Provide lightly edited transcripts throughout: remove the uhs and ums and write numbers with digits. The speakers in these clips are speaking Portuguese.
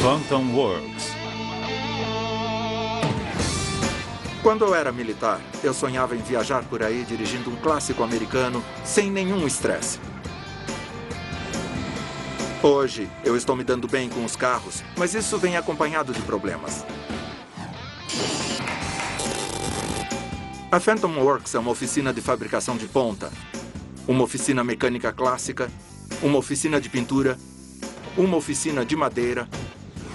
Phantom Works. Quando eu era militar, eu sonhava em viajar por aí dirigindo um clássico americano sem nenhum estresse. Hoje, eu estou me dando bem com os carros, mas isso vem acompanhado de problemas. A Phantom Works é uma oficina de fabricação de ponta, uma oficina mecânica clássica, uma oficina de pintura, uma oficina de madeira,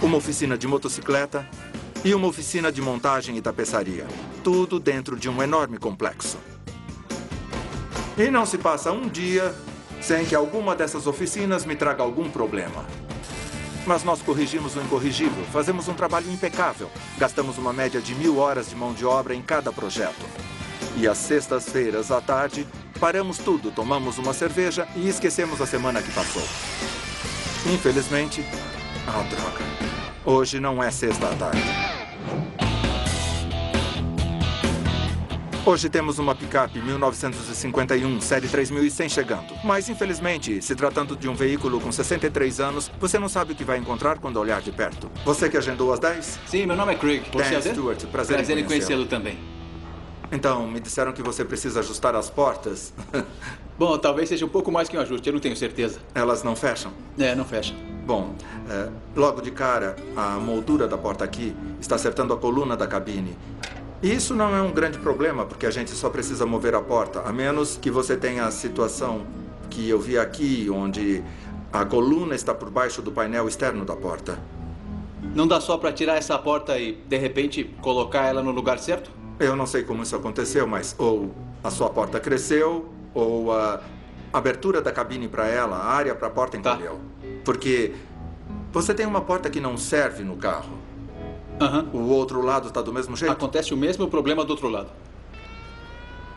uma oficina de motocicleta e uma oficina de montagem e tapeçaria. Tudo dentro de um enorme complexo. E não se passa um dia sem que alguma dessas oficinas me traga algum problema. Mas nós corrigimos o incorrigível, fazemos um trabalho impecável. Gastamos uma média de 1000 horas de mão de obra em cada projeto. E às sextas-feiras à tarde, paramos tudo, tomamos uma cerveja e esquecemos a semana que passou. Infelizmente... Ah, droga. Hoje não é sexta à tarde. Hoje temos uma picape 1951, série 3100 chegando. Mas, infelizmente, se tratando de um veículo com 63 anos, você não sabe o que vai encontrar quando olhar de perto. Você que agendou às 10? Sim, meu nome é Craig. Dan Stewart, prazer em conhecê-lo também. Então, me disseram que você precisa ajustar as portas. Bom, talvez seja um pouco mais que um ajuste, eu não tenho certeza. Elas não fecham? É, não fecham. Bom, logo de cara, a moldura da porta aqui está acertando a coluna da cabine. E isso não é um grande problema, porque a gente só precisa mover a porta, a menos que você tenha a situação que eu vi aqui, onde a coluna está por baixo do painel externo da porta. Não dá só para tirar essa porta e, de repente, colocar ela no lugar certo? Eu não sei como isso aconteceu, mas ou a sua porta cresceu, ou a abertura da cabine para ela, a área para a porta encolheu. Porque você tem uma porta que não serve no carro. O outro lado está do mesmo jeito? Acontece o mesmo problema do outro lado.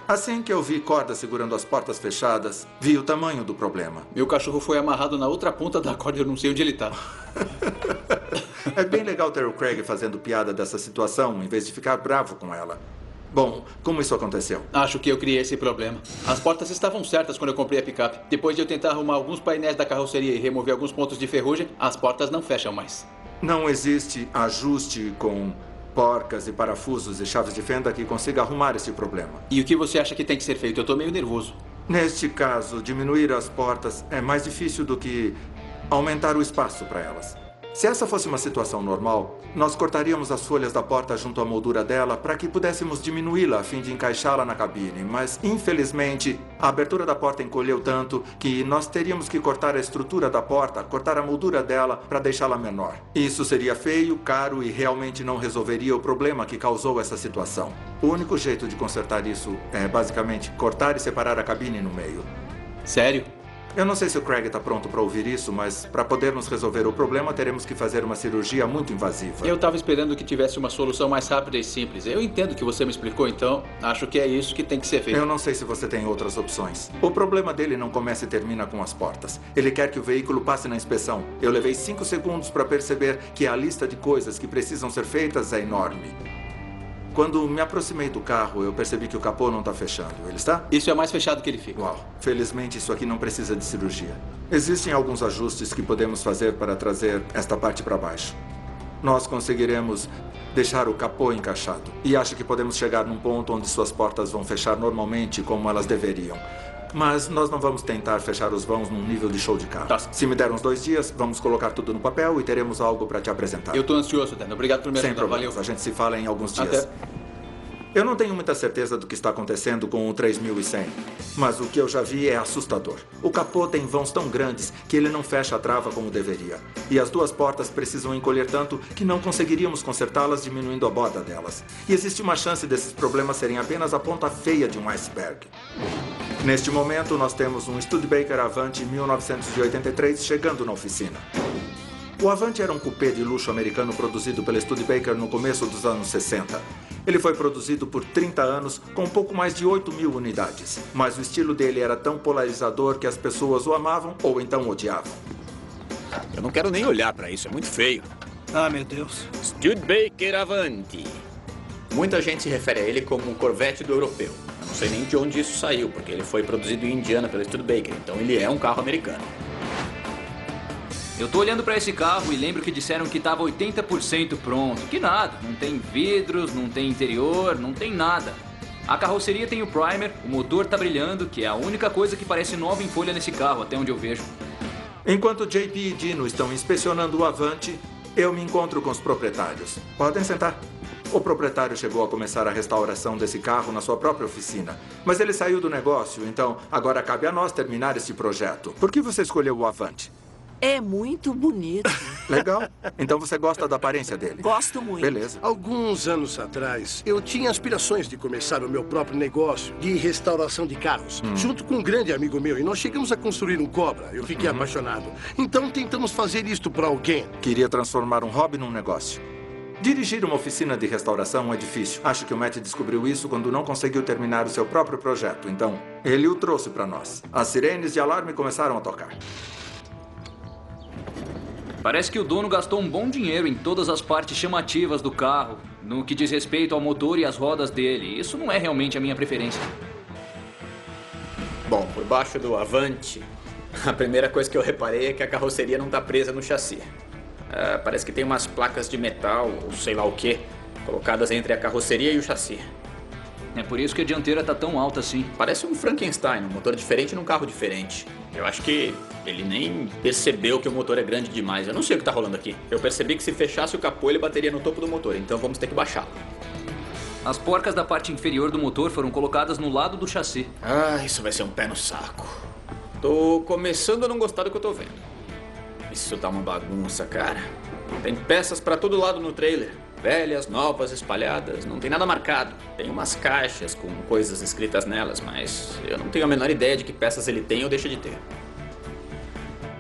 Assim que eu vi cordas segurando as portas fechadas, vi o tamanho do problema. Meu cachorro foi amarrado na outra ponta da corda e eu não sei onde ele está. É bem legal ter o Craig fazendo piada dessa situação, em vez de ficar bravo com ela. Bom, como isso aconteceu? Acho que eu criei esse problema. As portas estavam certas quando eu comprei a picape. Depois de eu tentar arrumar alguns painéis da carroceria e remover alguns pontos de ferrugem, as portas não fecham mais. Não existe ajuste com porcas e parafusos e chaves de fenda que consiga arrumar esse problema. E o que você acha que tem que ser feito? Eu tô meio nervoso. Neste caso, diminuir as portas é mais difícil do que aumentar o espaço para elas. Se essa fosse uma situação normal, nós cortaríamos as folhas da porta junto à moldura dela para que pudéssemos diminuí-la a fim de encaixá-la na cabine. Mas, infelizmente, a abertura da porta encolheu tanto que nós teríamos que cortar a estrutura da porta, cortar a moldura dela para deixá-la menor. Isso seria feio, caro e realmente não resolveria o problema que causou essa situação. O único jeito de consertar isso é, basicamente, cortar e separar a cabine no meio. Sério? Eu não sei se o Craig está pronto para ouvir isso, mas para podermos resolver o problema, teremos que fazer uma cirurgia muito invasiva. Eu estava esperando que tivesse uma solução mais rápida e simples. Eu entendo que você me explicou, então acho que é isso que tem que ser feito. Eu não sei se você tem outras opções. O problema dele não começa e termina com as portas. Ele quer que o veículo passe na inspeção. Eu levei 5 segundos para perceber que a lista de coisas que precisam ser feitas é enorme. Quando me aproximei do carro, eu percebi que o capô não está fechando. Ele está? Isso é mais fechado que ele fica. Uau. Felizmente, isso aqui não precisa de cirurgia. Existem alguns ajustes que podemos fazer para trazer esta parte para baixo. Nós conseguiremos deixar o capô encaixado. E acho que podemos chegar num ponto onde suas portas vão fechar normalmente como elas deveriam. Mas nós não vamos tentar fechar os vãos num nível de show de carro. Tá. Se me der uns 2 dias, vamos colocar tudo no papel e teremos algo para te apresentar. Eu tô ansioso, Dan. Obrigado por me ajudar. Sem problemas. Valeu. A gente se fala em alguns dias. Até. Eu não tenho muita certeza do que está acontecendo com o 3100, mas o que eu já vi é assustador. O capô tem vãos tão grandes que ele não fecha a trava como deveria. E as 2 portas precisam encolher tanto que não conseguiríamos consertá-las diminuindo a borda delas. E existe uma chance desses problemas serem apenas a ponta feia de um iceberg. Neste momento, nós temos um Studebaker Avante 1983 chegando na oficina. O Avante era um coupé de luxo americano produzido pela Studebaker no começo dos anos 60. Ele foi produzido por 30 anos com um pouco mais de 8.000 unidades. Mas o estilo dele era tão polarizador que as pessoas o amavam ou então odiavam. Eu não quero nem olhar para isso, é muito feio. Ah, meu Deus. Studebaker Avante. Muita gente se refere a ele como um Corvette do europeu. Eu não sei nem de onde isso saiu, porque ele foi produzido em Indiana pela Studebaker, então ele é um carro americano. Eu tô olhando pra esse carro e lembro que disseram que tava 80% pronto. Que nada, não tem vidros, não tem interior, não tem nada. A carroceria tem o primer, o motor tá brilhando, que é a única coisa que parece nova em folha nesse carro, até onde eu vejo. Enquanto JP e Dino estão inspecionando o Avante, eu me encontro com os proprietários. Podem sentar. O proprietário chegou a começar a restauração desse carro na sua própria oficina. Mas ele saiu do negócio, então agora cabe a nós terminar esse projeto. Por que você escolheu o Avante? É muito bonito. Legal. Então você gosta da aparência dele? Gosto muito. Beleza. Alguns anos atrás, eu tinha aspirações de começar o meu próprio negócio de restauração de carros, junto com um grande amigo meu, e nós chegamos a construir um Cobra. Eu fiquei apaixonado. Então tentamos fazer isto para alguém. Queria transformar um hobby num negócio. Dirigir uma oficina de restauração é difícil. Acho que o Matt descobriu isso quando não conseguiu terminar o seu próprio projeto. Então, ele o trouxe para nós. As sirenes de alarme começaram a tocar. Parece que o dono gastou um bom dinheiro em todas as partes chamativas do carro, no que diz respeito ao motor e às rodas dele. Isso não é realmente a minha preferência. Bom, por baixo do Avante, a primeira coisa que eu reparei é que a carroceria não está presa no chassi. Parece que tem umas placas de metal, ou sei lá o que, colocadas entre a carroceria e o chassi. É por isso que a dianteira tá tão alta assim. Parece um Frankenstein, um motor diferente num carro diferente. Eu acho que ele nem percebeu que o motor é grande demais. Eu não sei o que tá rolando aqui. Eu percebi que se fechasse o capô, ele bateria no topo do motor, então vamos ter que baixá-lo. As porcas da parte inferior do motor foram colocadas no lado do chassi. Isso vai ser um pé no saco. Tô começando a não gostar do que eu tô vendo. Isso tá uma bagunça, cara. Tem peças pra todo lado no trailer. Velhas, novas, espalhadas. Não tem nada marcado. Tem umas caixas com coisas escritas nelas, mas eu não tenho a menor ideia de que peças ele tem ou deixa de ter.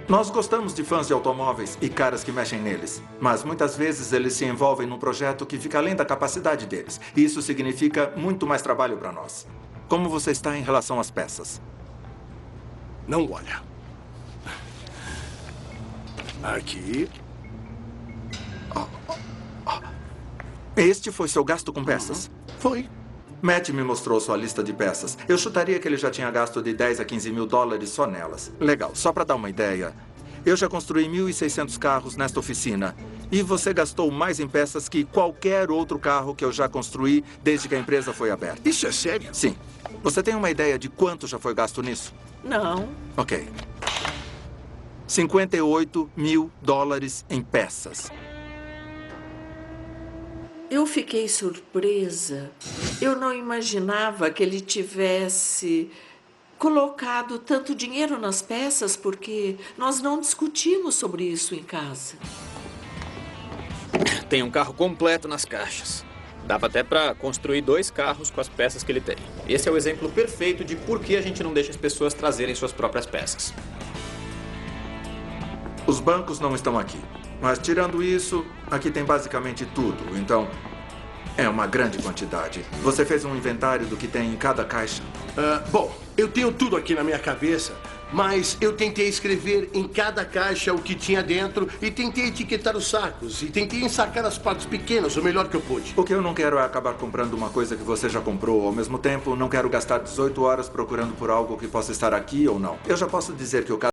Nós gostamos de fãs de automóveis e caras que mexem neles. Mas muitas vezes eles se envolvem num projeto que fica além da capacidade deles. E isso significa muito mais trabalho para nós. Como você está em relação às peças? Não olha. Aqui. Este foi seu gasto com peças? Foi. Matt me mostrou sua lista de peças. Eu chutaria que ele já tinha gasto de 10 a 15 mil dólares só nelas. Legal, só para dar uma ideia. Eu já construí 1.600 carros nesta oficina. E você gastou mais em peças que qualquer outro carro que eu já construí desde que a empresa foi aberta. Isso é sério? Sim. Você tem uma ideia de quanto já foi gasto nisso? Não. Ok. 58 mil dólares em peças. Eu fiquei surpresa. Eu não imaginava que ele tivesse colocado tanto dinheiro nas peças, porque nós não discutimos sobre isso em casa. Tem um carro completo nas caixas. Dava até pra construir 2 carros com as peças que ele tem. Esse é o exemplo perfeito de por que a gente não deixa as pessoas trazerem suas próprias peças. Os bancos não estão aqui. Mas tirando isso, aqui tem basicamente tudo. Então, é uma grande quantidade. Você fez um inventário do que tem em cada caixa? Bom, eu tenho tudo aqui na minha cabeça, mas eu tentei escrever em cada caixa o que tinha dentro e tentei etiquetar os sacos e tentei ensacar as partes pequenas o melhor que eu pude. O que eu não quero é acabar comprando uma coisa que você já comprou. Ao mesmo tempo, não quero gastar 18 horas procurando por algo que possa estar aqui ou não. Eu já posso dizer que o caso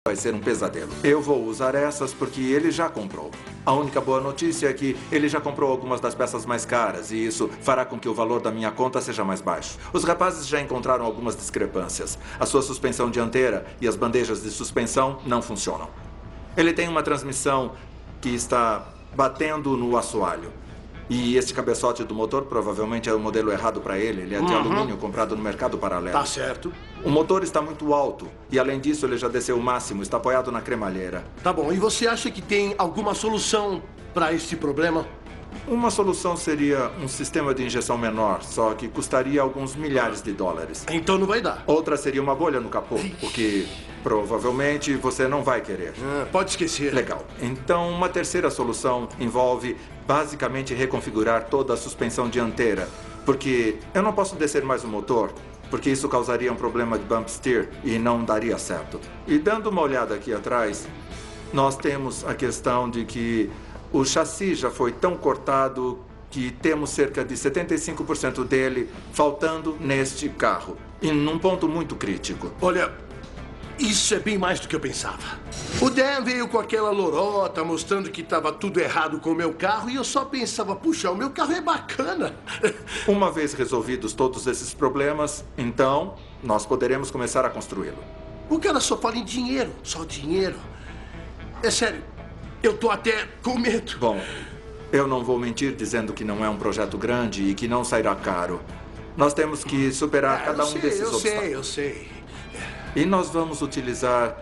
vai ser um pesadelo. Eu vou usar essas porque ele já comprou. A única boa notícia é que ele já comprou algumas das peças mais caras e isso fará com que o valor da minha conta seja mais baixo. Os rapazes já encontraram algumas discrepâncias. A sua suspensão dianteira e as bandejas de suspensão não funcionam. Ele tem uma transmissão que está batendo no assoalho. E este cabeçote do motor provavelmente é o modelo errado para ele. Ele é de alumínio comprado no mercado paralelo. Tá certo. O motor está muito alto e, além disso, ele já desceu o máximo. Está apoiado na cremalheira. Tá bom. E você acha que tem alguma solução para este problema? Uma solução seria um sistema de injeção menor, só que custaria alguns milhares de dólares. Então não vai dar. Outra seria uma bolha no capô, o que provavelmente você não vai querer. Pode esquecer. Legal. Então, uma terceira solução envolve basicamente reconfigurar toda a suspensão dianteira, porque eu não posso descer mais o motor, porque isso causaria um problema de bump steer e não daria certo. E dando uma olhada aqui atrás, nós temos a questão de que o chassi já foi tão cortado que temos cerca de 75% dele faltando neste carro, e num ponto muito crítico. Olha, Isso é bem mais do que eu pensava. O Dan veio com aquela lorota mostrando que estava tudo errado com o meu carro e eu só pensava, puxa, o meu carro é bacana. Uma vez resolvidos todos esses problemas, então nós poderemos começar a construí-lo. O cara só fala em dinheiro, só dinheiro. É sério, eu tô até com medo. Bom, eu não vou mentir dizendo que não é um projeto grande e que não sairá caro. Nós temos que superar cada um desses obstáculos. Eu sei. E nós vamos utilizar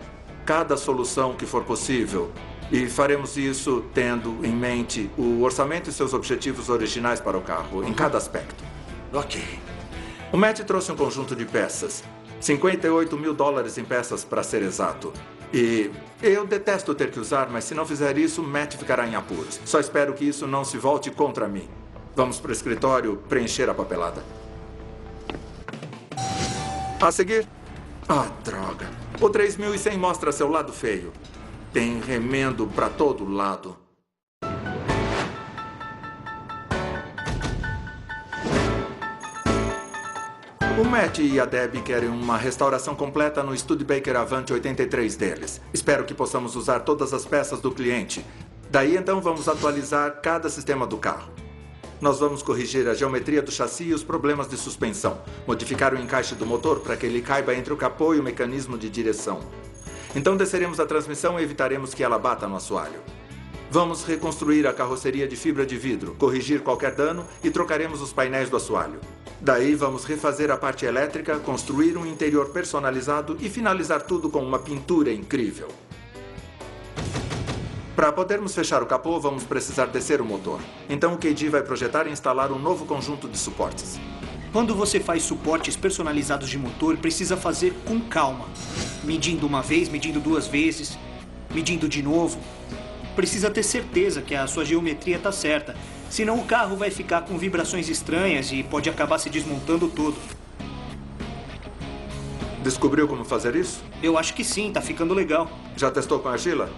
cada solução que for possível. E faremos isso tendo em mente o orçamento e seus objetivos originais para o carro, em cada aspecto. Ok. O Matt trouxe um conjunto de peças. $58 mil em peças, para ser exato. E eu detesto ter que usar, mas se não fizer isso, Matt ficará em apuros. Só espero que isso não se volte contra mim. Vamos para o escritório preencher a papelada. A seguir... Ah, droga. O 3100 mostra seu lado feio. Tem remendo para todo lado. O Matt e a Debbie querem uma restauração completa no Studebaker Avant 83 deles. Espero que possamos usar todas as peças do cliente. Daí, então, vamos atualizar cada sistema do carro. Nós vamos corrigir a geometria do chassi e os problemas de suspensão. Modificar o encaixe do motor para que ele caiba entre o capô e o mecanismo de direção. Então desceremos a transmissão e evitaremos que ela bata no assoalho. Vamos reconstruir a carroceria de fibra de vidro, corrigir qualquer dano e trocaremos os painéis do assoalho. Daí vamos refazer a parte elétrica, construir um interior personalizado e finalizar tudo com uma pintura incrível. Para podermos fechar o capô, vamos precisar descer o motor. Então o KD vai projetar e instalar um novo conjunto de suportes. Quando você faz suportes personalizados de motor, precisa fazer com calma. Medindo uma vez, medindo duas vezes, medindo de novo. Precisa ter certeza que a sua geometria está certa. Senão o carro vai ficar com vibrações estranhas e pode acabar se desmontando todo. Descobriu como fazer isso? Eu acho que sim, tá ficando legal. Já testou com argila?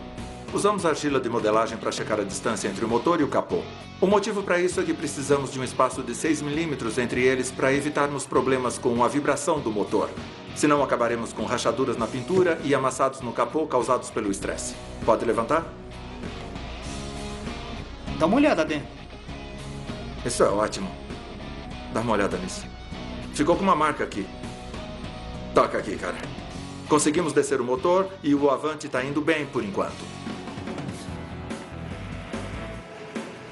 Usamos argila de modelagem para checar a distância entre o motor e o capô. O motivo para isso é que precisamos de um espaço de 6 milímetros entre eles para evitarmos problemas com a vibração do motor. Senão acabaremos com rachaduras na pintura e amassados no capô causados pelo estresse. Pode levantar? Dá uma olhada, Dan. Isso é ótimo. Dá uma olhada nisso. Ficou com uma marca aqui. Toca aqui, cara. Conseguimos descer o motor e o Avant está indo bem por enquanto.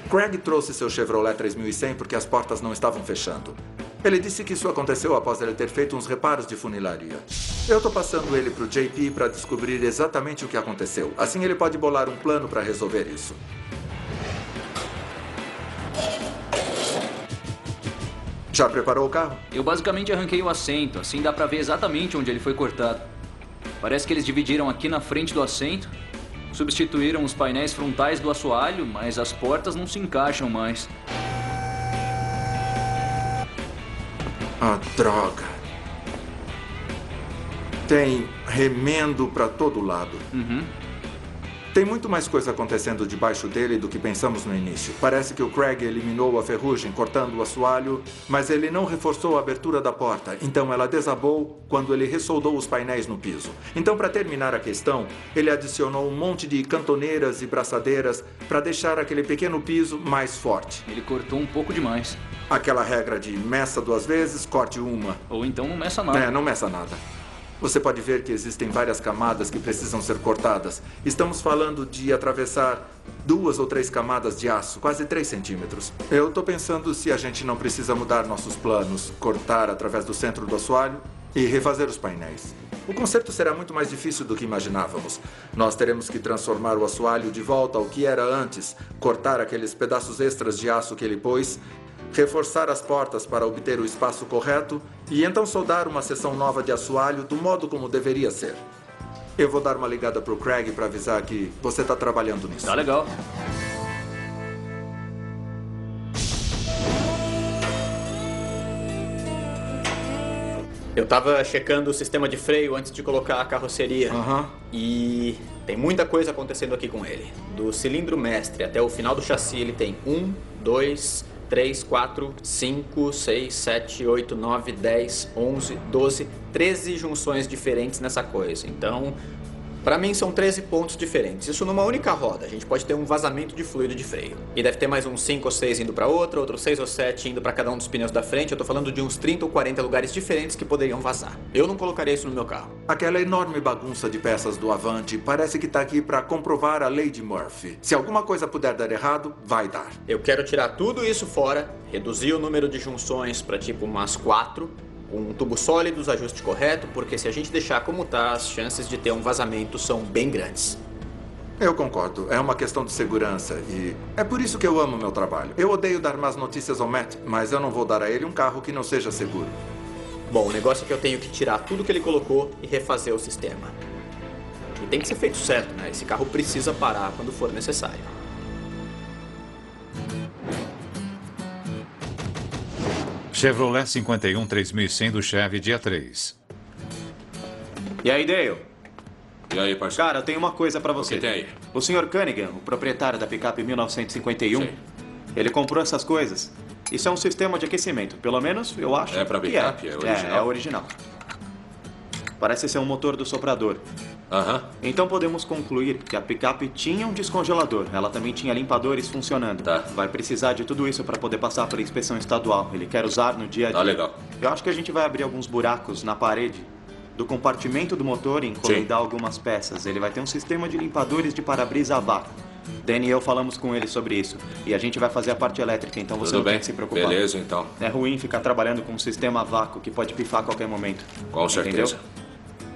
Craig trouxe seu Chevrolet 3100 porque as portas não estavam fechando. Ele disse que isso aconteceu após ele ter feito uns reparos de funilaria. Eu estou passando ele para o JP para descobrir exatamente o que aconteceu. Assim ele pode bolar um plano para resolver isso. Já preparou o carro? Eu basicamente arranquei o assento, assim dá pra ver exatamente onde ele foi cortado. Parece que eles dividiram aqui na frente do assento, substituíram os painéis frontais do assoalho, mas as portas não se encaixam mais. Ah, droga. Tem remendo pra todo lado. Uhum. Tem muito mais coisa acontecendo debaixo dele do que pensamos no início. Parece que o Craig eliminou a ferrugem cortando o assoalho, mas ele não reforçou a abertura da porta, então ela desabou quando ele ressoldou os painéis no piso. Então, para terminar a questão, ele adicionou um monte de cantoneiras e braçadeiras para deixar aquele pequeno piso mais forte. Ele cortou um pouco demais. Aquela regra de meça 2 vezes, corte uma. Ou então não meça nada. Não meça nada. Você pode ver que existem várias camadas que precisam ser cortadas. Estamos falando de atravessar 2 ou 3 camadas de aço, quase 3 centímetros. Eu estou pensando se a gente não precisa mudar nossos planos, cortar através do centro do assoalho e refazer os painéis. O conserto será muito mais difícil do que imaginávamos. Nós teremos que transformar o assoalho de volta ao que era antes, cortar aqueles pedaços extras de aço que ele pôs, reforçar as portas para obter o espaço correto e então soldar uma seção nova de assoalho do modo como deveria ser. Eu vou dar uma ligada pro Craig para avisar que você está trabalhando nisso. Tá legal. Eu tava checando o sistema de freio antes de colocar a carroceria. Aham. E tem muita coisa acontecendo aqui com ele. Do cilindro mestre até o final do chassi ele tem 1, 2, 3, 4, 5, 6, 7, 8, 9, 10, 11, 12, 13 junções diferentes nessa coisa. Então, pra mim são 13 pontos diferentes. Isso numa única roda. A gente pode ter um vazamento de fluido de freio. E deve ter mais uns 5 ou 6 indo pra outra, outros 6 ou 7 indo pra cada um dos pneus da frente. Eu tô falando de uns 30 ou 40 lugares diferentes que poderiam vazar. Eu não colocaria isso no meu carro. Aquela enorme bagunça de peças do Avante parece que tá aqui para comprovar a lei de Murphy. Se alguma coisa puder dar errado, vai dar. Eu quero tirar tudo isso fora, reduzir o número de junções para tipo umas 4, um tubo sólido, os ajustes corretos, porque se a gente deixar como tá, as chances de ter um vazamento são bem grandes. Eu concordo. É uma questão de segurança e é por isso que eu amo meu trabalho. Eu odeio dar más notícias ao Matt, mas eu não vou dar a ele um carro que não seja seguro. Bom, o negócio é que eu tenho que tirar tudo que ele colocou e refazer o sistema. E tem que ser feito certo, né? Esse carro precisa parar quando for necessário. Chevrolet 51 3100 do Chevy, dia 3. E aí, Dale? E aí, parceiro? Cara, eu tenho uma coisa pra você. O que tem aí? O Sr. Cunningham, o proprietário da picape 1951, Sim. ele comprou essas coisas. Isso é um sistema de aquecimento. Pelo menos, eu acho É pra que picape? É original? É original. Parece ser um motor do soprador. Aham. Então podemos concluir que a picape tinha um descongelador. Ela também tinha limpadores funcionando. Tá. Vai precisar de tudo isso para poder passar pela inspeção estadual. Ele quer usar no dia a dia. Tá legal. Eu acho que a gente vai abrir alguns buracos na parede do compartimento do motor e encomendar algumas peças. Ele vai ter um sistema de limpadores de para-brisa a vácuo. Danny e eu falamos com ele sobre isso. E a gente vai fazer a parte elétrica, então você Tudo não bem? tem que se preocupar. Beleza, então. É ruim ficar trabalhando com um sistema a vácuo que pode pifar a qualquer momento. Com certeza. Entendeu?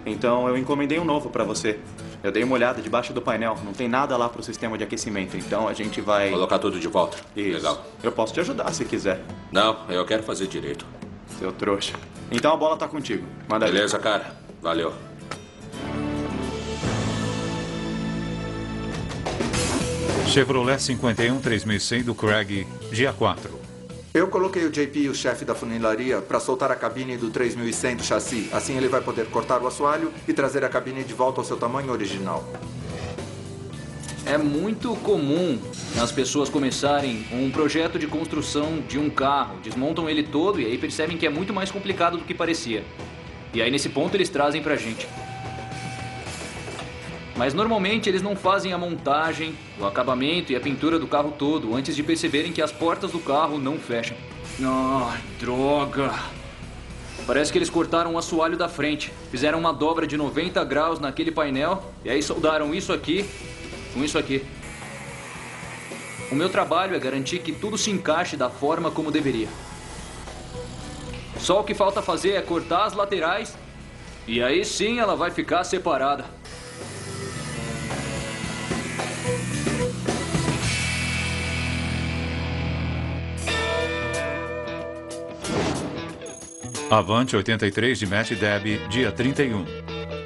Então eu encomendei um novo pra você. Eu dei uma olhada debaixo do painel. Não tem nada lá pro sistema de aquecimento. Então a gente vai... Colocar tudo de volta. Isso. Legal. Eu posso te ajudar se quiser, Não, eu quero fazer direito. seu trouxa. Então a bola tá contigo. Manda aí. Beleza, cara? Valeu. Chevrolet 51 3100 do Craig, dia 4. Eu coloquei o JP, o chefe da funilaria, para soltar a cabine do 3100 do chassi. Assim ele vai poder cortar o assoalho e trazer a cabine de volta ao seu tamanho original. É muito comum as pessoas começarem um projeto de construção de um carro, desmontam ele todo e aí percebem que é muito mais complicado do que parecia. E aí nesse ponto eles trazem pra gente. Mas normalmente eles não fazem a montagem, o acabamento e a pintura do carro todo antes de perceberem que as portas do carro não fecham. Ai, droga! Parece que eles cortaram o assoalho da frente, fizeram uma dobra de 90 graus naquele painel e aí soldaram isso aqui com isso aqui. O meu trabalho é garantir que tudo se encaixe da forma como deveria. Só o que falta fazer é cortar as laterais e aí sim ela vai ficar separada. Avante 83 de Matt Deb, dia 31.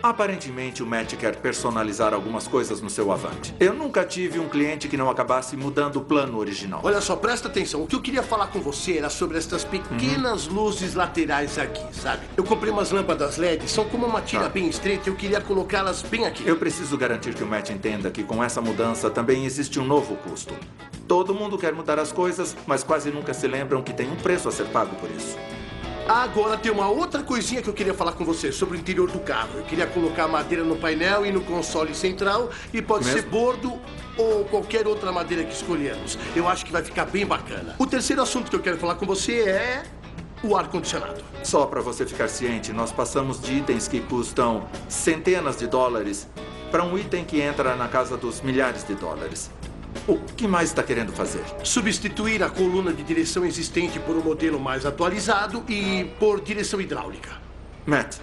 Aparentemente, o Matt quer personalizar algumas coisas no seu Avante. Eu nunca tive um cliente que não acabasse mudando o plano original. Olha só, presta atenção. O que eu queria falar com você era sobre estas pequenas luzes laterais aqui, sabe? Eu comprei umas lâmpadas LED, são como uma tira bem estreita e eu queria colocá-las bem aqui. Eu preciso garantir que o Matt entenda que com essa mudança também existe um novo custo. Todo mundo quer mudar as coisas, mas quase nunca se lembram que tem um preço a ser pago por isso. Agora tem uma outra coisinha que eu queria falar com você sobre o interior do carro. Eu queria colocar madeira no painel e no console central e pode ser bordo ou qualquer outra madeira que escolhermos. Eu acho que vai ficar bem bacana. O terceiro assunto que eu quero falar com você é o ar-condicionado. Só para você ficar ciente, nós passamos de itens que custam centenas de dólares para um item que entra na casa dos milhares de dólares. O que mais está querendo fazer? Substituir a coluna de direção existente por um modelo mais atualizado e por direção hidráulica. Matt,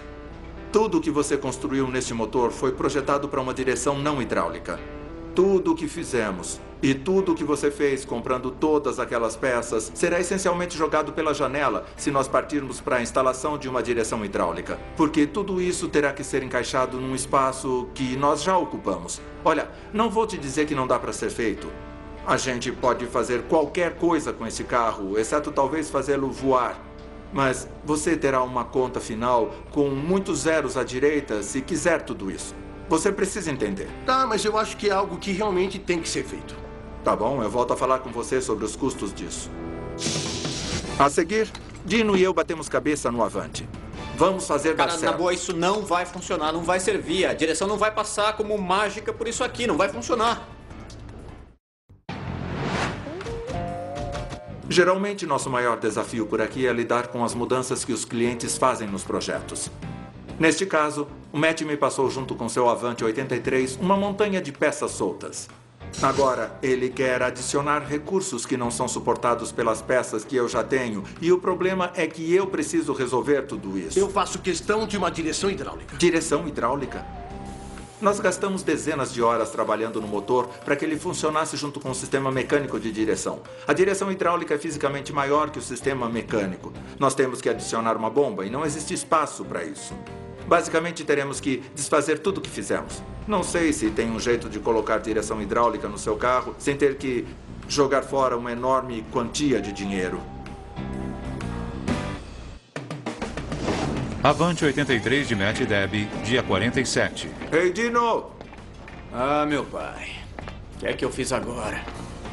tudo o que você construiu neste motor foi projetado para uma direção não hidráulica. Tudo o que fizemos e tudo o que você fez comprando todas aquelas peças será essencialmente jogado pela janela se nós partirmos para a instalação de uma direção hidráulica. Porque tudo isso terá que ser encaixado num espaço que nós já ocupamos. Olha, não vou te dizer que não dá para ser feito. A gente pode fazer qualquer coisa com esse carro, exceto talvez fazê-lo voar. Mas você terá uma conta final com muitos zeros à direita se quiser tudo isso. Você precisa entender. Tá, mas eu acho que é algo que realmente tem que ser feito. Tá bom, eu volto a falar com você sobre os custos disso. A seguir, Dino e eu batemos cabeça no Avante. Vamos fazer dar Cara, certo. na boa, isso não vai funcionar, não vai servir. A direção não vai passar como mágica por isso aqui, não vai funcionar. Geralmente, nosso maior desafio por aqui é lidar com as mudanças que os clientes fazem nos projetos. Neste caso, o Matt me passou junto com seu Avante 83 uma montanha de peças soltas. Agora, ele quer adicionar recursos que não são suportados pelas peças que eu já tenho. E o problema é que eu preciso resolver tudo isso. Eu faço questão de uma direção hidráulica. Direção hidráulica? Nós gastamos dezenas de horas trabalhando no motor para que ele funcionasse junto com o sistema mecânico de direção. A direção hidráulica é fisicamente maior que o sistema mecânico. Nós temos que adicionar uma bomba e não existe espaço para isso. Basicamente, teremos que desfazer tudo o que fizemos. Não sei se tem um jeito de colocar direção hidráulica no seu carro sem ter que jogar fora uma enorme quantia de dinheiro. Avante 83 de Matt e Debbie, dia 47. Ei, Dino! Ah, meu pai. O que é que eu fiz agora?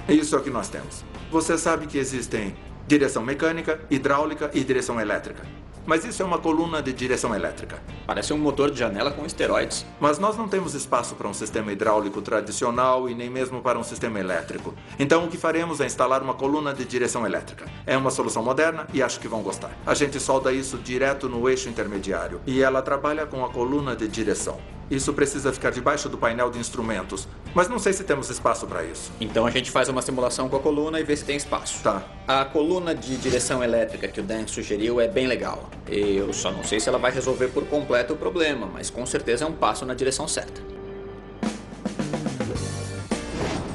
Isso é o que nós temos. Você sabe que existem direção mecânica, hidráulica e direção elétrica. Mas isso é uma coluna de direção elétrica. Parece um motor de janela com esteroides. Mas nós não temos espaço para um sistema hidráulico tradicional e nem mesmo para um sistema elétrico. Então o que faremos é instalar uma coluna de direção elétrica. É uma solução moderna e acho que vão gostar. A gente solda isso direto no eixo intermediário e ela trabalha com a coluna de direção. Isso precisa ficar debaixo do painel de instrumentos, mas não sei se temos espaço para isso. Então a gente faz uma simulação com a coluna e vê se tem espaço. Tá. A coluna de direção elétrica que o Dan sugeriu é bem legal. Eu só não sei se ela vai resolver por completo o problema, mas com certeza é um passo na direção certa.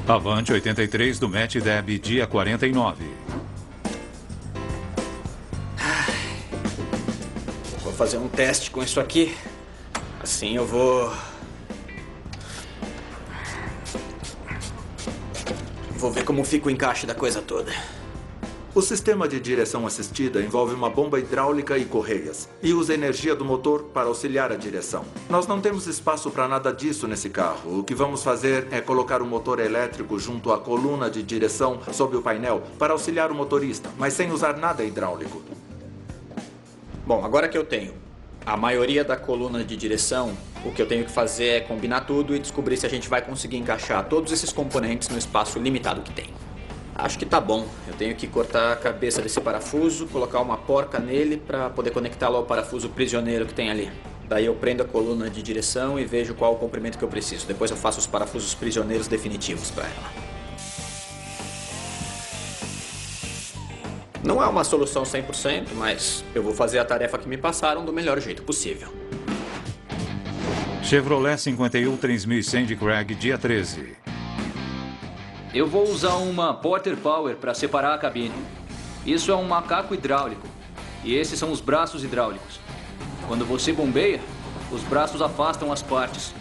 Avante 83 do Matt e Debbie, dia 49. Vou fazer um teste com isso aqui. Assim eu vou ver como fica o encaixe da coisa toda. O sistema de direção assistida envolve uma bomba hidráulica e correias, e usa energia do motor para auxiliar a direção. Nós não temos espaço para nada disso nesse carro. O que vamos fazer é colocar um motor elétrico junto à coluna de direção sob o painel para auxiliar o motorista, mas sem usar nada hidráulico. Bom, agora que eu tenho a maioria da coluna de direção, o que eu tenho que fazer é combinar tudo e descobrir se a gente vai conseguir encaixar todos esses componentes no espaço limitado que tem. Acho que tá bom. Eu tenho que cortar a cabeça desse parafuso, colocar uma porca nele para poder conectá-lo ao parafuso prisioneiro que tem ali. Daí eu prendo a coluna de direção e vejo qual o comprimento que eu preciso. Depois eu faço os parafusos prisioneiros definitivos para ela. Não é uma solução 100%, mas eu vou fazer a tarefa que me passaram do melhor jeito possível. Chevrolet 51 3100 de Craig, dia 13. Eu vou usar uma Porter Power para separar a cabine. Isso é um macaco hidráulico. E esses são os braços hidráulicos. Quando você bombeia, os braços afastam as partes.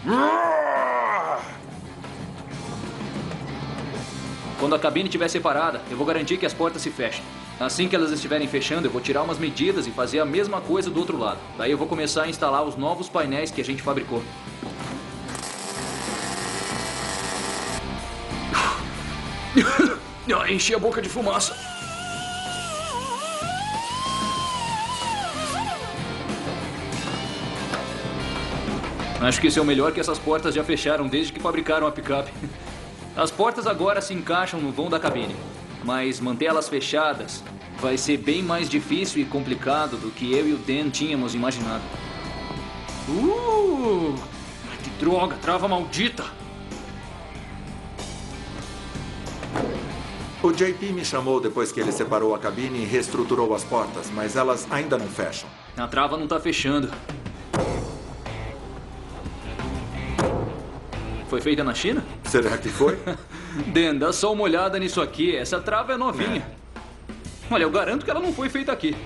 Quando a cabine estiver separada, eu vou garantir que as portas se fechem. Assim que elas estiverem fechando, eu vou tirar umas medidas e fazer a mesma coisa do outro lado. Daí eu vou começar a instalar os novos painéis que a gente fabricou. Enchi a boca de fumaça. Acho que isso é o melhor que essas portas já fecharam desde que fabricaram a picape. As portas agora se encaixam no vão da cabine, mas mantê-las fechadas vai ser bem mais difícil e complicado do que eu e o Dan tínhamos imaginado. Que droga, trava maldita! O JP me chamou depois que ele separou a cabine e reestruturou as portas, mas elas ainda não fecham. A trava não tá fechando. Foi feita na China? Será que foi? Dan, dá só uma olhada nisso aqui. Essa trava é novinha. Olha, eu garanto que ela não foi feita aqui.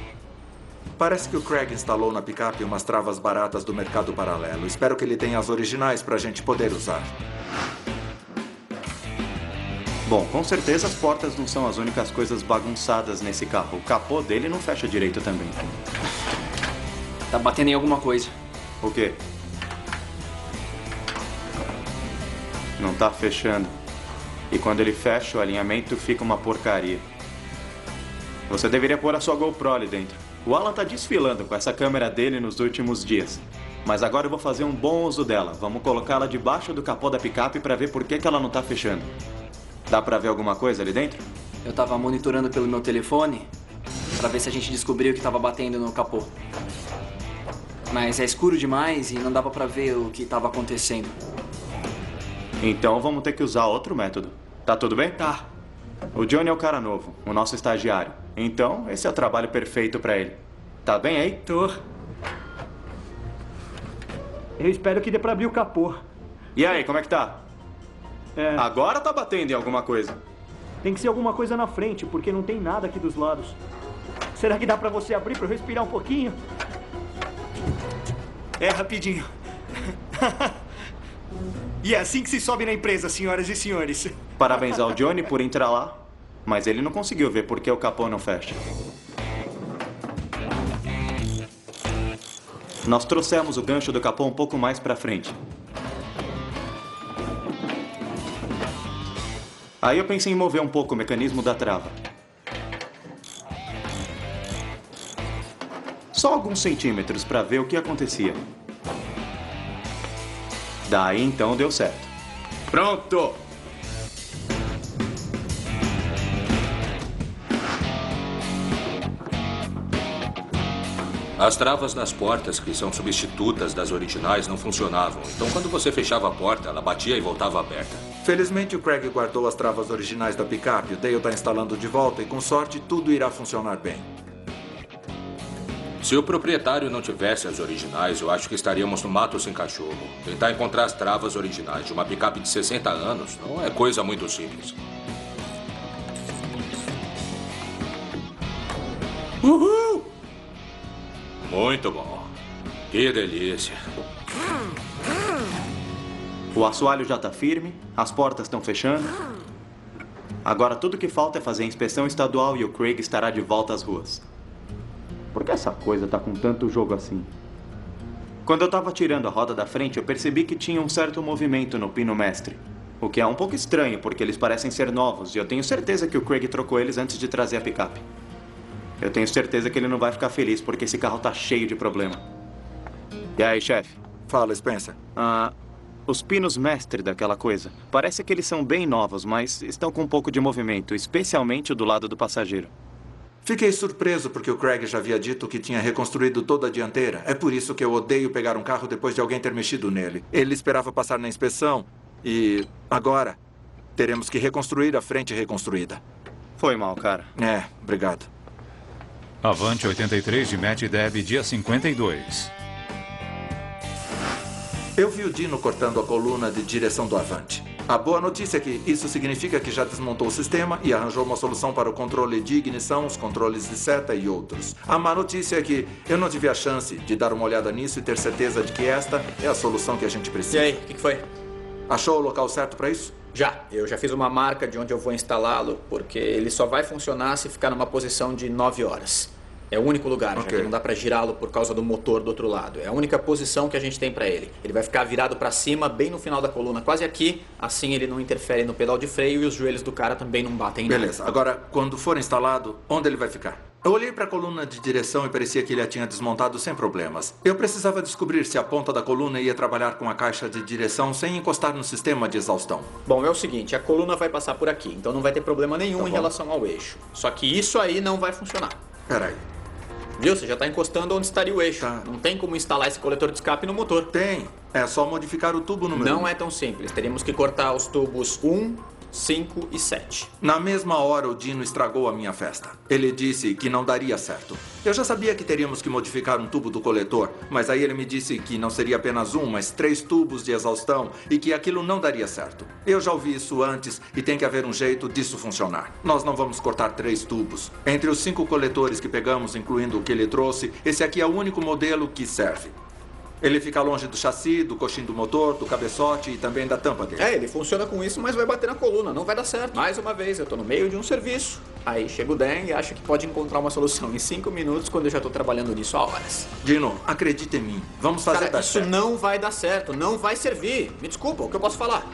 Parece que o Craig instalou na picape umas travas baratas do mercado paralelo. Espero que ele tenha as originais pra gente poder usar. Bom, com certeza as portas não são as únicas coisas bagunçadas nesse carro. O capô dele não fecha direito também. Tá batendo em alguma coisa. O quê? Não tá fechando. E quando ele fecha, o alinhamento fica uma porcaria. Você deveria pôr a sua GoPro ali dentro. O Alan tá desfilando com essa câmera dele nos últimos dias. Mas agora eu vou fazer um bom uso dela. Vamos colocá-la debaixo do capô da picape pra ver por que ela não tá fechando. Dá pra ver alguma coisa ali dentro? Eu tava monitorando pelo meu telefone pra ver se a gente descobriu o que tava batendo no capô. Mas é escuro demais e não dava pra ver o que tava acontecendo. Então vamos ter que usar outro método. Tá tudo bem? Tá. O Johnny é o cara novo, o nosso estagiário. Então, esse é o trabalho perfeito pra ele. Tá bem aí? Tô. Eu espero que dê pra abrir o capô. E aí, como é que tá? É, Agora tá batendo em alguma coisa. tem que ser alguma coisa na frente, porque não tem nada aqui dos lados. Será que dá pra você abrir pra eu respirar um pouquinho? É, rapidinho. E é assim que se sobe na empresa, senhoras e senhores. Parabéns ao Johnny por entrar lá, mas ele não conseguiu ver por que o capô não fecha. Nós trouxemos o gancho do capô um pouco mais pra frente. Aí eu pensei em mover um pouco o mecanismo da trava. Só alguns centímetros pra ver o que acontecia. Daí então deu certo. Pronto! As travas das portas, que são substitutas das originais, não funcionavam. Então, quando você fechava a porta, ela batia e voltava aberta. Felizmente, o Craig guardou as travas originais da picape. O Dale está instalando de volta e, com sorte, tudo irá funcionar bem. Se o proprietário não tivesse as originais, eu acho que estaríamos no mato sem cachorro. Tentar encontrar as travas originais de uma picape de 60 anos não é coisa muito simples. Uhul! Muito bom. Que delícia. O assoalho já tá firme, as portas estão fechando. Agora tudo que falta é fazer a inspeção estadual e o Craig estará de volta às ruas. Por que essa coisa tá com tanto jogo assim? Quando eu tava tirando a roda da frente, eu percebi que tinha um certo movimento no pino mestre. O que é um pouco estranho, porque eles parecem ser novos, e eu tenho certeza que o Craig trocou eles antes de trazer a picape. Eu tenho certeza que ele não vai ficar feliz, porque esse carro tá cheio de problema. E aí, chefe? Fala, Spencer. Os pinos mestre daquela coisa. Parece que eles são bem novos, mas estão com um pouco de movimento, especialmente o do lado do passageiro. Fiquei surpreso porque o Craig já havia dito que tinha reconstruído toda a dianteira. É por isso que eu odeio pegar um carro depois de alguém ter mexido nele. Ele esperava passar na inspeção e agora teremos que reconstruir a frente reconstruída. Foi mal, cara. É, obrigado. Avante 83 de Matt Deb, dia 52. Eu vi o Dino cortando a coluna de direção do Avante. A boa notícia é que isso significa que já desmontou o sistema e arranjou uma solução para o controle de ignição, os controles de seta e outros. A má notícia é que eu não tive a chance de dar uma olhada nisso e ter certeza de que esta é a solução que a gente precisa. E aí, o que foi? Achou o local certo para isso? Eu já fiz uma marca de onde eu vou instalá-lo, porque ele só vai funcionar se ficar numa posição de 9 horas. É o único lugar, já que não dá pra girá-lo por causa do motor do outro lado. É a única posição que a gente tem pra ele. Ele vai ficar virado pra cima, bem no final da coluna, quase aqui. Assim ele não interfere no pedal de freio e os joelhos do cara também não batem em nada. Beleza. Agora, quando for instalado, onde ele vai ficar? Eu olhei para a coluna de direção e parecia que ele a tinha desmontado sem problemas. Eu precisava descobrir se a ponta da coluna ia trabalhar com a caixa de direção sem encostar no sistema de exaustão. Bom, é o seguinte, a coluna vai passar por aqui, então não vai ter problema nenhum em relação ao eixo. Só que isso aí não vai funcionar. Peraí. Viu? Você já está encostando onde estaria o eixo. Não tem como instalar esse coletor de escape no motor. Tem. É só modificar o tubo número 1. Não é tão simples. Teríamos que cortar os tubos 1, 5 e 7. Na mesma hora, o Dino estragou a minha festa. Ele disse que não daria certo. Eu já sabia que teríamos que modificar um tubo do coletor, mas aí ele me disse que não seria apenas um, mas 3 tubos de exaustão e que aquilo não daria certo. Eu já ouvi isso antes e tem que haver um jeito disso funcionar. Nós não vamos cortar 3 tubos. Entre os 5 coletores que pegamos, incluindo o que ele trouxe, esse aqui é o único modelo que serve. Ele fica longe do chassi, do coxim do motor, do cabeçote e também da tampa dele. Ele funciona com isso, mas vai bater na coluna, não vai dar certo. Mais uma vez, eu tô no meio de um serviço. Aí chega o Dan e acha que pode encontrar uma solução em 5 minutos quando eu já tô trabalhando nisso há horas. Dino, acredita em mim. Vamos fazer dar certo. Isso não vai dar certo, não vai servir. Me desculpa, o que eu posso falar?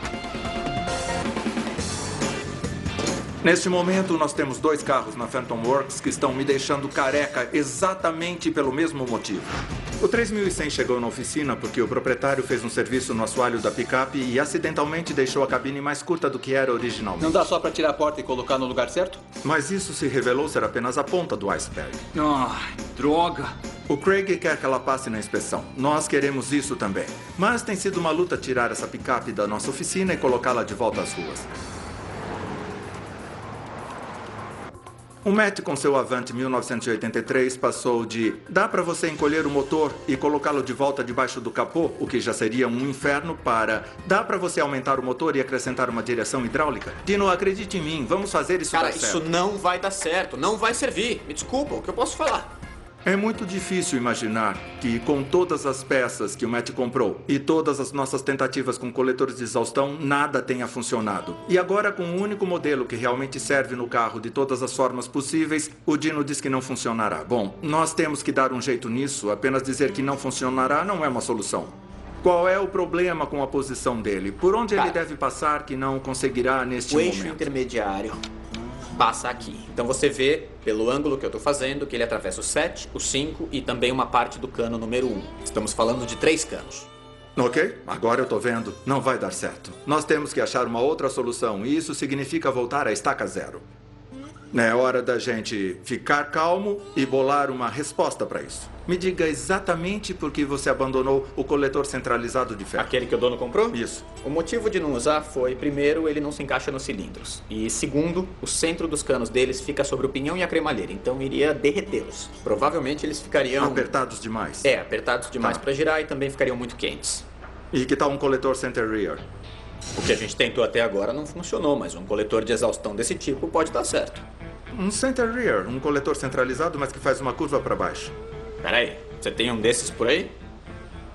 Neste momento, nós temos 2 carros na Phantom Works que estão me deixando careca exatamente pelo mesmo motivo. O 3100 chegou na oficina porque o proprietário fez um serviço no assoalho da picape e acidentalmente deixou a cabine mais curta do que era originalmente. Não dá só para tirar a porta e colocar no lugar certo? Mas isso se revelou ser apenas a ponta do iceberg. Ai, droga. O Craig quer que ela passe na inspeção. Nós queremos isso também. Mas tem sido uma luta tirar essa picape da nossa oficina e colocá-la de volta às ruas. O Matt, com seu Avant 1983, passou de dá para você encolher o motor e colocá-lo de volta debaixo do capô, o que já seria um inferno, para dá para você aumentar o motor e acrescentar uma direção hidráulica. Dino, acredite em mim, vamos fazer isso dar certo. Cara, isso não vai dar certo, não vai servir. Me desculpa, o que eu posso falar? É muito difícil imaginar que, com todas as peças que o Matt comprou e todas as nossas tentativas com coletores de exaustão, nada tenha funcionado. E agora, com o único modelo que realmente serve no carro de todas as formas possíveis, o Dino diz que não funcionará. Bom, nós temos que dar um jeito nisso. Apenas dizer que não funcionará não é uma solução. Qual é o problema com a posição dele? Por onde ele deve passar que não conseguirá neste momento? O eixo intermediário passa aqui. Então você vê, pelo ângulo que eu estou fazendo, que ele atravessa o 7, o 5 e também uma parte do cano número 1. Estamos falando de 3 canos. Ok, agora eu tô vendo. Não vai dar certo. Nós temos que achar uma outra solução e isso significa voltar à estaca zero. É hora da gente ficar calmo e bolar uma resposta para isso. Me diga exatamente por que você abandonou o coletor centralizado de ferro. Aquele que o dono comprou? Isso. O motivo de não usar foi, primeiro, ele não se encaixa nos cilindros. E, segundo, o centro dos canos deles fica sobre o pinhão e a cremalheira, então iria derretê-los. Provavelmente eles ficariam... apertados demais. É, apertados demais para girar e também ficariam muito quentes. E que tal um coletor center rear? O que a gente tentou até agora não funcionou, mas um coletor de exaustão desse tipo pode dar certo. Um center rear, um coletor centralizado, mas que faz uma curva para baixo. Peraí, você tem um desses por aí?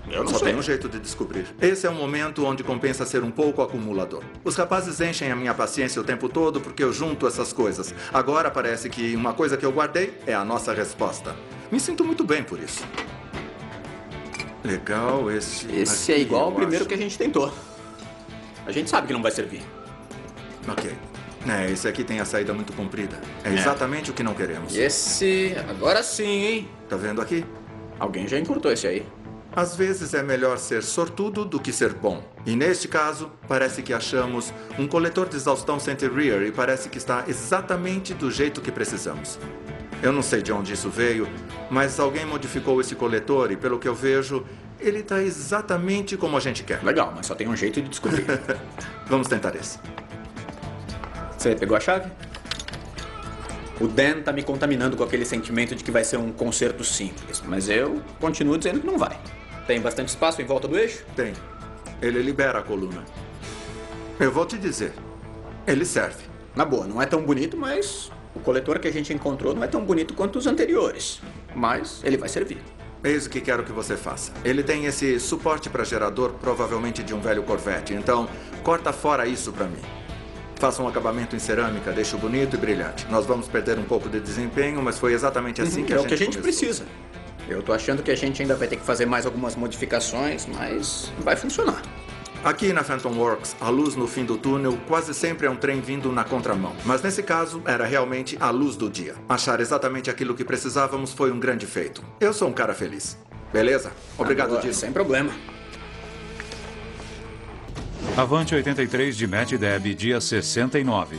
Eu não sei. Só tem um jeito de descobrir. Esse é um momento onde compensa ser um pouco acumulador. Os rapazes enchem a minha paciência o tempo todo porque eu junto essas coisas. Agora parece que uma coisa que eu guardei é a nossa resposta. Me sinto muito bem por isso. Legal, Esse é igual ao primeiro que a gente tentou. A gente sabe que não vai servir. Ok. Esse aqui tem a saída muito comprida. É exatamente o que não queremos. E esse... agora sim, hein? Tá vendo aqui? Alguém já encurtou esse aí. Às vezes é melhor ser sortudo do que ser bom. E neste caso, parece que achamos um coletor de exaustão center rear e parece que está exatamente do jeito que precisamos. Eu não sei de onde isso veio, mas alguém modificou esse coletor e, pelo que eu vejo, ele está exatamente como a gente quer. Legal, mas só tem um jeito de descobrir. Vamos tentar esse. Você pegou a chave? O Dan tá me contaminando com aquele sentimento de que vai ser um concerto simples, mas eu continuo dizendo que não vai. Tem bastante espaço em volta do eixo? Tem. Ele libera a coluna. Eu vou te dizer. Ele serve. Na boa, não é tão bonito, mas o coletor que a gente encontrou não é tão bonito quanto os anteriores. Mas ele vai servir. Eis o que quero que você faça. Ele tem esse suporte para gerador, provavelmente de um velho Corvette. Então, corta fora isso para mim. Faça um acabamento em cerâmica, deixe-o bonito e brilhante. Nós vamos perder um pouco de desempenho, mas foi exatamente assim que a gente começou. É o que a gente precisa. Eu tô achando que a gente ainda vai ter que fazer mais algumas modificações, mas vai funcionar. Aqui na Phantom Works, a luz no fim do túnel quase sempre é um trem vindo na contramão. Mas nesse caso, era realmente a luz do dia. Achar exatamente aquilo que precisávamos foi um grande feito. Eu sou um cara feliz. Beleza? Obrigado, Dino. Sem problema. Avante 83 de Matt e Deb, dia 69.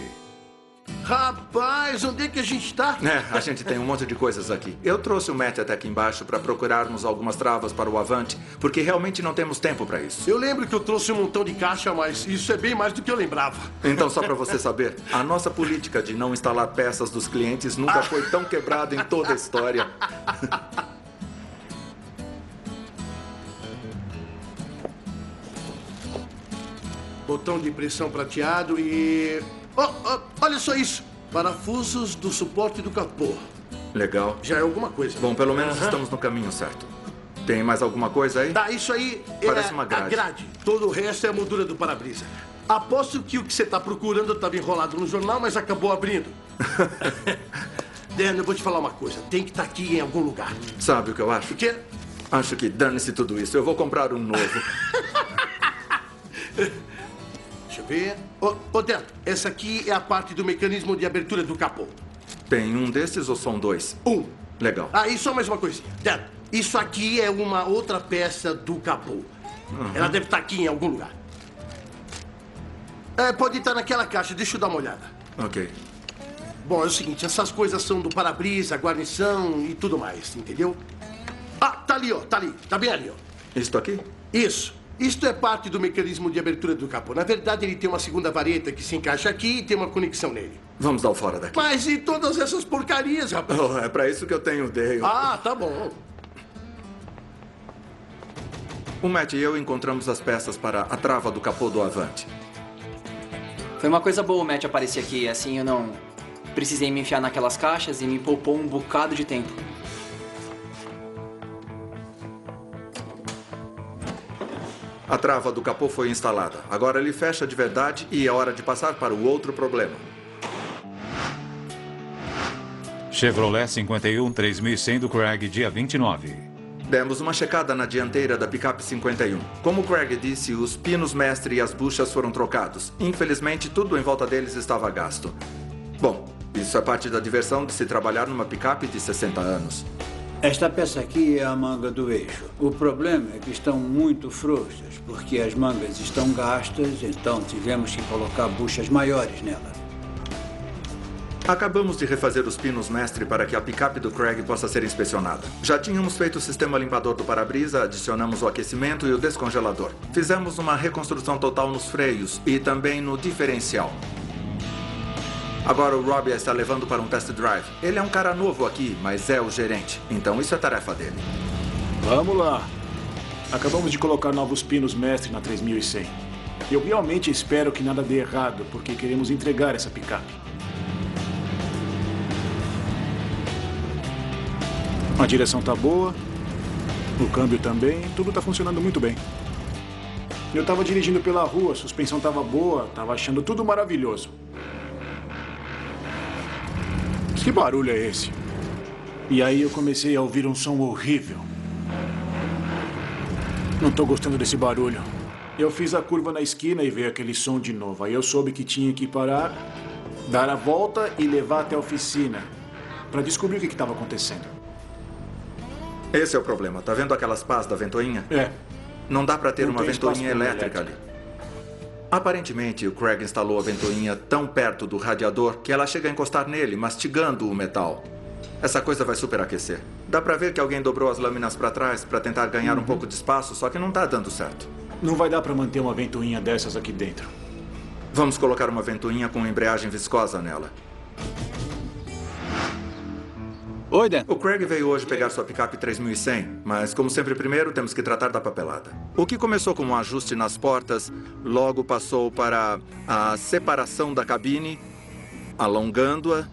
Rapaz, onde é que a gente tá? A gente tem um monte de coisas aqui. Eu trouxe o Matt até aqui embaixo para procurarmos algumas travas para o Avante, porque realmente não temos tempo para isso. Eu lembro que eu trouxe um montão de caixa, mas isso é bem mais do que eu lembrava. Então, só para você saber, a nossa política de não instalar peças dos clientes nunca foi tão quebrada em toda a história. Botão de pressão prateado e... olha só isso. Parafusos do suporte do capô. Legal. Já é alguma coisa. Bom, pelo menos estamos no caminho certo. Tem mais alguma coisa aí? Tá, isso aí parece uma grade. A grade. Todo o resto é a moldura do para-brisa. Aposto que o que você está procurando estava enrolado no jornal, mas acabou abrindo. Dan, eu vou te falar uma coisa. Tem que estar aqui em algum lugar. Sabe o que eu acho? O quê? Acho que dane-se tudo isso. Eu vou comprar um novo. Deixa eu ver. Ô, Dentro, essa aqui é a parte do mecanismo de abertura do capô. Tem um desses ou são dois? Um. Legal. Ah, e só mais uma coisinha. Dentro, isso aqui é uma outra peça do capô. Ela deve estar aqui em algum lugar. Pode estar naquela caixa, deixa eu dar uma olhada. Ok. Bom, é o seguinte, essas coisas são do para-brisa, guarnição e tudo mais, entendeu? Ah, tá ali, ó, tá ali, tá bem ali, ó. Isto aqui? Isso. Isto é parte do mecanismo de abertura do capô. Na verdade, ele tem uma segunda vareta que se encaixa aqui e tem uma conexão nele. Vamos dar o fora daqui. Mas e todas essas porcarias, rapaz? Oh, é pra isso que eu tenho o Dale. Ah, tá bom. O Matt e eu encontramos as peças para a trava do capô do Avante. Foi uma coisa boa o Matt aparecer aqui, assim eu não precisei me enfiar naquelas caixas e me poupou um bocado de tempo. A trava do capô foi instalada. Agora ele fecha de verdade e é hora de passar para o outro problema. Chevrolet 51 3100 do Craig, dia 29. Demos uma checada na dianteira da picape 51. Como o Craig disse, os pinos mestre e as buchas foram trocados. Infelizmente, tudo em volta deles estava gasto. Bom, isso é parte da diversão de se trabalhar numa picape de 60 anos. Esta peça aqui é a manga do eixo. O problema é que estão muito frouxas, porque as mangas estão gastas, então tivemos que colocar buchas maiores nela. Acabamos de refazer os pinos mestre para que a picape do Craig possa ser inspecionada. Já tínhamos feito o sistema limpador do para-brisa, adicionamos o aquecimento e o descongelador. Fizemos uma reconstrução total nos freios e também no diferencial. Agora o Robbie está levando para um test drive. Ele é um cara novo aqui, mas é o gerente. Então isso é tarefa dele. Vamos lá. Acabamos de colocar novos pinos mestre na 3100. Eu realmente espero que nada dê errado, porque queremos entregar essa picape. A direção tá boa, o câmbio também, tudo tá funcionando muito bem. Eu tava dirigindo pela rua, a suspensão tava boa, tava achando tudo maravilhoso. Mas que barulho é esse? E aí eu comecei a ouvir um som horrível. Não tô gostando desse barulho. Eu fiz a curva na esquina e veio aquele som de novo. Aí eu soube que tinha que parar, dar a volta e levar até a oficina para descobrir o que estava acontecendo. Esse é o problema. Tá vendo aquelas pás da ventoinha? É. Não dá para ter Não uma tem ventoinha espaço para elétrica ali. Aparentemente, o Craig instalou a ventoinha tão perto do radiador que ela chega a encostar nele, mastigando o metal. Essa coisa vai superaquecer. Dá para ver que alguém dobrou as lâminas para trás para tentar ganhar um pouco de espaço, só que não tá dando certo. Não vai dar para manter uma ventoinha dessas aqui dentro. Vamos colocar uma ventoinha com embreagem viscosa nela. Oi, Dan. O Craig veio hoje pegar sua picape 3100, mas como sempre primeiro temos que tratar da papelada. O que começou com um ajuste nas portas, logo passou para a separação da cabine, alongando-a.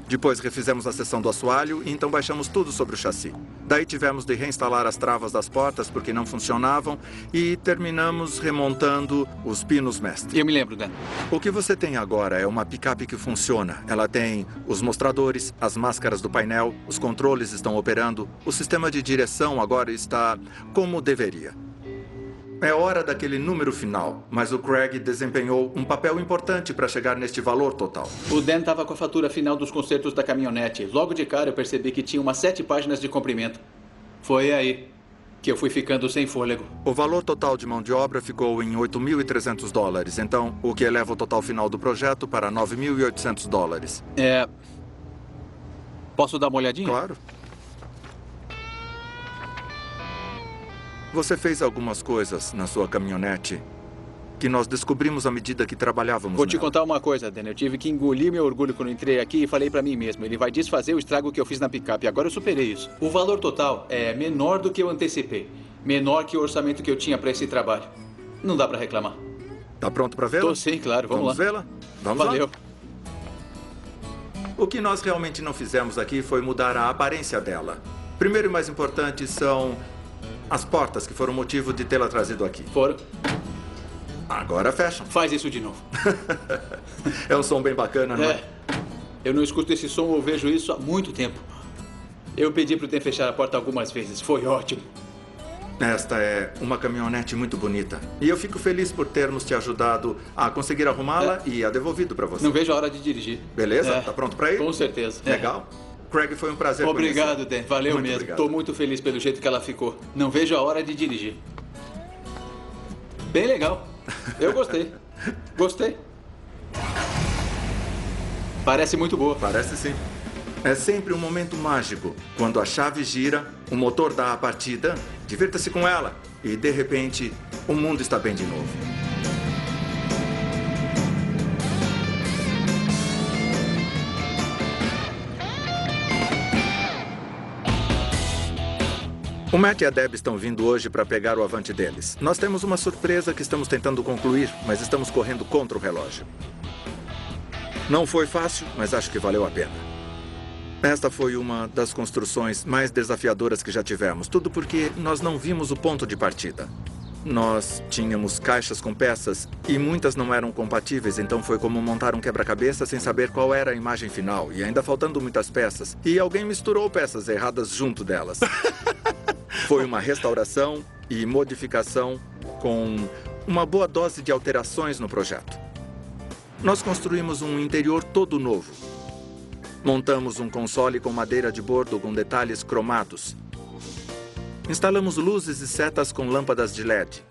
Depois refizemos a seção do assoalho e então baixamos tudo sobre o chassi. Daí tivemos de reinstalar as travas das portas porque não funcionavam e terminamos remontando os pinos mestre. Eu me lembro, Dan. O que você tem agora é uma picape que funciona. Ela tem os mostradores, as máscaras do painel, os controles estão operando, o sistema de direção agora está como deveria. É hora daquele número final, mas o Craig desempenhou um papel importante para chegar neste valor total. O Dan estava com a fatura final dos consertos da caminhonete. Logo de cara eu percebi que tinha umas 7 páginas de comprimento. Foi aí que eu fui ficando sem fôlego. O valor total de mão de obra ficou em $8.300, então o que eleva o total final do projeto para $9.800. Posso dar uma olhadinha? Claro. Você fez algumas coisas na sua caminhonete que nós descobrimos à medida que trabalhávamos Vou te nela. contar uma coisa, Dan. Eu tive que engolir meu orgulho quando entrei aqui e falei pra mim mesmo. Ele vai desfazer o estrago que eu fiz na picape. Agora eu superei isso. O valor total é menor do que eu antecipei. Menor que o orçamento que eu tinha pra esse trabalho. Não dá pra reclamar. Tá pronto pra vê-la? Tô sim, claro. Vamos lá. vê-la? Vamos Valeu. lá. O que nós realmente não fizemos aqui foi mudar a aparência dela. Primeiro e mais importante são as portas que foram o motivo de tê-la trazido aqui. Foram. Agora fecham. Faz isso de novo. É um som bem bacana, não é? Eu não escuto esse som ou vejo isso há muito tempo. Eu pedi pro Dan fechar a porta algumas vezes. Foi ótimo. Esta é uma caminhonete muito bonita. E eu fico feliz por termos te ajudado a conseguir arrumá-la e a devolvido para você. Não vejo a hora de dirigir. Beleza? Tá pronto para ir? Com certeza. Legal. Craig, foi um prazer Obrigado, conhecer. Dan. Valeu Muito mesmo. obrigado. Estou muito feliz pelo jeito que ela ficou. Não vejo a hora de dirigir. Bem legal. Eu gostei. Gostei. Parece muito boa. Parece sim. É sempre um momento mágico. Quando a chave gira, o motor dá a partida, divirta-se com ela e, de repente, o mundo está bem de novo. O Matt e a Deb estão vindo hoje para pegar o Avante deles. Nós temos uma surpresa que estamos tentando concluir, mas estamos correndo contra o relógio. Não foi fácil, mas acho que valeu a pena. Esta foi uma das construções mais desafiadoras que já tivemos. Tudo porque nós não vimos o ponto de partida. Nós tínhamos caixas com peças e muitas não eram compatíveis, então foi como montar um quebra-cabeça sem saber qual era a imagem final e ainda faltando muitas peças. E alguém misturou peças erradas junto delas. Foi uma restauração e modificação com uma boa dose de alterações no projeto. Nós construímos um interior todo novo. Montamos um console com madeira de bordo com detalhes cromados. Instalamos luzes e setas com lâmpadas de LED.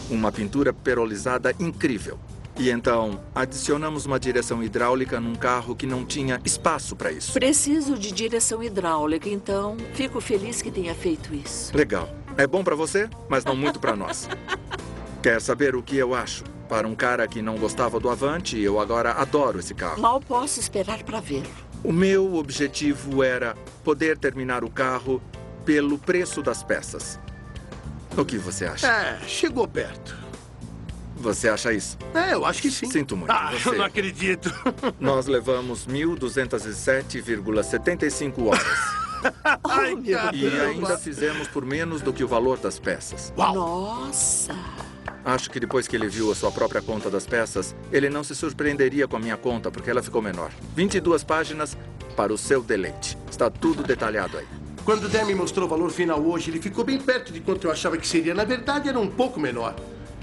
Uma pintura perolizada incrível. E então, adicionamos uma direção hidráulica num carro que não tinha espaço para isso. Preciso de direção hidráulica, então fico feliz que tenha feito isso. Legal. É bom para você, mas não muito para nós. Quer saber o que eu acho? Para um cara que não gostava do Avante, eu agora adoro esse carro. Mal posso esperar para vê-lo. O meu objetivo era poder terminar o carro pelo preço das peças. O que você acha? Chegou perto. Você acha isso? Eu acho que sim. Sinto muito. Eu não acredito. Nós levamos 1.207,75 horas. Ai, e ainda fizemos por menos do que o valor das peças. Uau. Nossa! Acho que depois que ele viu a sua própria conta das peças, ele não se surpreenderia com a minha conta, porque ela ficou menor. 22 páginas para o seu deleite. Está tudo detalhado aí. Quando o Dan me mostrou o valor final hoje, ele ficou bem perto de quanto eu achava que seria. Na verdade, era um pouco menor.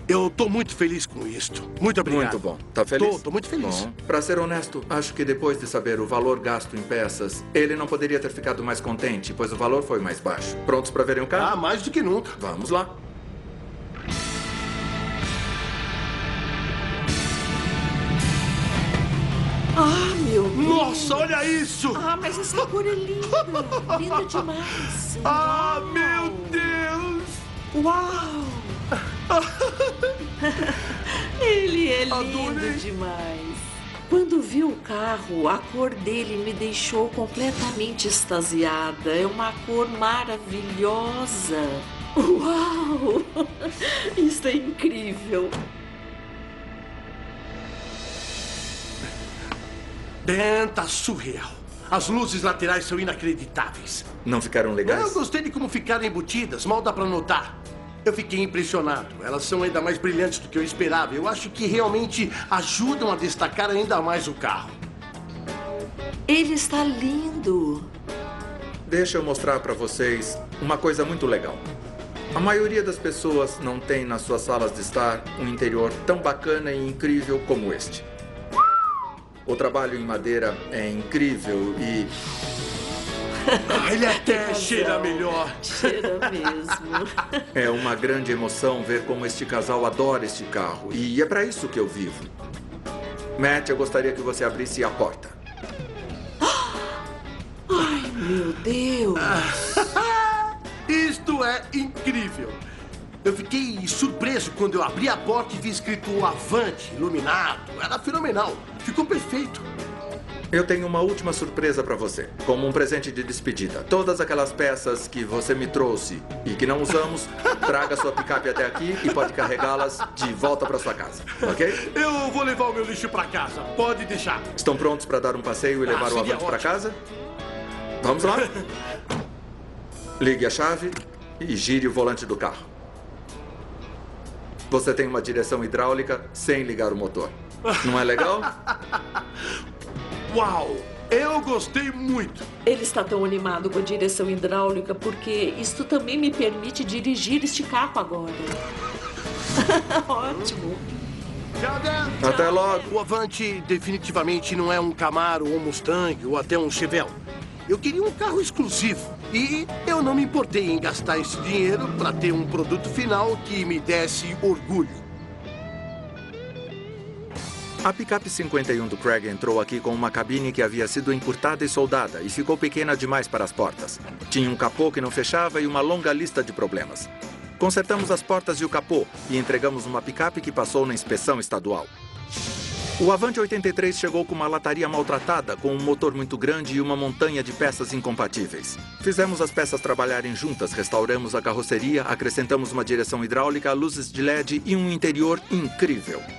Eu tô muito feliz com isto. Muito obrigado. Muito bom. Tá feliz? Tô muito feliz. Bom, pra ser honesto, acho que depois de saber o valor gasto em peças, ele não poderia ter ficado mais contente, pois o valor foi mais baixo. Prontos pra verem o carro? Mais do que nunca. Vamos lá. Meu Deus! Nossa, olha isso! Mas essa cor é linda! Linda demais! Meu Deus! Uau! Ele é lindo demais. Quando vi o carro, a cor dele me deixou completamente extasiada. É uma cor maravilhosa. Uau! Isso é incrível. Dan, tá surreal. As luzes laterais são inacreditáveis. Não ficaram legais? Eu gostei de como ficaram embutidas, mal dá pra notar. Eu fiquei impressionado. Elas são ainda mais brilhantes do que eu esperava. Eu acho que realmente ajudam a destacar ainda mais o carro. Ele está lindo. Deixa eu mostrar pra vocês uma coisa muito legal. A maioria das pessoas não tem nas suas salas de estar um interior tão bacana e incrível como este. O trabalho em madeira é incrível e... ele até cheira melhor. Cheira mesmo. É uma grande emoção ver como este casal adora este carro. E é para isso que eu vivo. Matt, eu gostaria que você abrisse a porta. Ai, meu Deus. Isto é incrível. Eu fiquei surpreso quando eu abri a porta e vi escrito Avante, iluminado. Era fenomenal. Ficou perfeito. Eu tenho uma última surpresa para você, como um presente de despedida. Todas aquelas peças que você me trouxe e que não usamos, traga sua picape até aqui e pode carregá-las de volta para sua casa, ok? Eu vou levar o meu lixo para casa. Pode deixar. Estão prontos para dar um passeio e levar o Avante para casa? Vamos lá? Ligue a chave e gire o volante do carro. Você tem uma direção hidráulica sem ligar o motor. Não é legal? Uau! Eu gostei muito. Ele está tão animado com a direção hidráulica porque isto também me permite dirigir este carro agora. Ótimo. Tchau, Dan. Até logo. O Avante definitivamente não é um Camaro ou um Mustang ou até um Chevelle. Eu queria um carro exclusivo. E eu não me importei em gastar esse dinheiro para ter um produto final que me desse orgulho. A picape 51 do Craig entrou aqui com uma cabine que havia sido encurtada e soldada e ficou pequena demais para as portas. Tinha um capô que não fechava e uma longa lista de problemas. Consertamos as portas e o capô e entregamos uma picape que passou na inspeção estadual. O Avante 83 chegou com uma lataria maltratada, com um motor muito grande e uma montanha de peças incompatíveis. Fizemos as peças trabalharem juntas, restauramos a carroceria, acrescentamos uma direção hidráulica, luzes de LED e um interior incrível.